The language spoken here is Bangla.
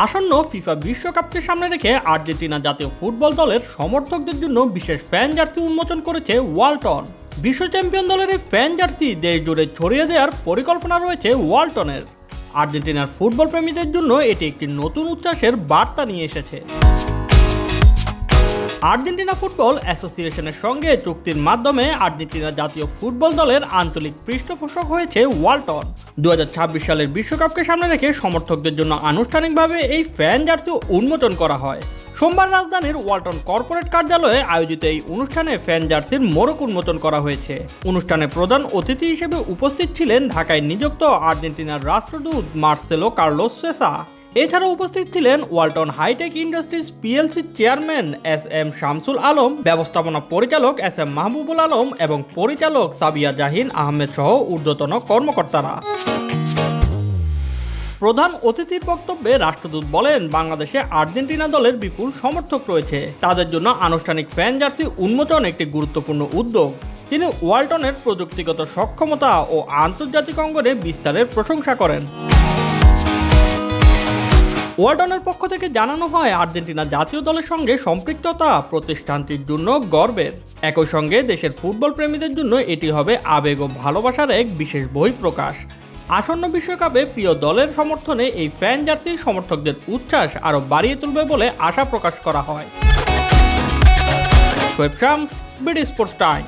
আসন্ন ফিফা বিশ্বকাপকে সামনে রেখে আর্জেন্টিনা জাতীয় ফুটবল দলের সমর্থকদের জন্য বিশেষ ফ্যান জার্সি উন্মোচন করেছে ওয়ালটন। বিশ্ব চ্যাম্পিয়ন দলের এই ফ্যান জার্সি দেশ জুড়ে ছড়িয়ে দেওয়ার পরিকল্পনা রয়েছে ওয়ালটনের। আর্জেন্টিনার ফুটবল প্রেমীদের জন্য এটি একটি নতুন উচ্ছ্বাসের বার্তা নিয়ে এসেছে। আর্জেন্টিনা ফুটবল অ্যাসোসিয়েশনের সঙ্গে চুক্তির মাধ্যমে আর্জেন্টিনা জাতীয় ফুটবল দলের আঞ্চলিক পৃষ্ঠপোষক হয়েছে ওয়ালটন। 2026 সালের বিশ্বকাপকে সামনে রেখে সমর্থকদের জন্য আনুষ্ঠানিকভাবে এই ফ্যান জার্সি উন্মোচন করা হয়। সোমবার রাজধানীর ওয়ালটন কর্পোরেট কার্যালয়ে আয়োজিত এই অনুষ্ঠানে ফ্যান জার্সির মোড়ক উন্মোচন করা হয়েছে। অনুষ্ঠানে প্রধান অতিথি হিসেবে উপস্থিত ছিলেন ঢাকায় নিযুক্ত আর্জেন্টিনার রাষ্ট্রদূত মার্সেলো কার্লোস সেসা। এছাড়া উপস্থিত ছিলেন Walton hi tech industries PLC chairman S M. Shamsul Alam, ব্যবস্থাপনা পরিচালক এস.এম. মাহবুবুল আলম এবং পরিচালক সাবিয়া জাহিন আহমেদ সহ ঊর্ধ্বতন কর্মকর্তারা। প্রধান অতিথির বক্তব্যে রাষ্ট্রদূত বলেন, বাংলাদেশে আর্জেন্টিনা দলের বিপুল সমর্থক রয়েছে। তাদের জন্য আনুষ্ঠানিক ফ্যান জার্সি উন্মোচন একটি গুরুত্বপূর্ণ উদ্যোগ। তিনি ওয়ালটনের প্রযুক্তিগত সক্ষমতা ও আন্তর্জাতিক অঙ্গনে বিস্তারের প্রশংসা করেন। ওয়ালটনের পক্ষ থেকে জানানো হয়, আর্জেন্টিনা জাতীয় দলের সঙ্গে সম্পৃক্ততা প্রতিষ্ঠানটির জন্য গর্বের। একই সঙ্গে দেশের ফুটবল প্রেমীদের জন্য এটি হবে আবেগ ও ভালোবাসার এক বিশেষ বহিঃপ্রকাশ। আসন্ন বিশ্বকাপে প্রিয় দলের সমর্থনে এই ফ্যান জার্সি সমর্থকদের উচ্ছ্বাস আরও বাড়িয়ে তুলবে বলে আশা প্রকাশ করা হয়। Shoaib Shams, BD sports time.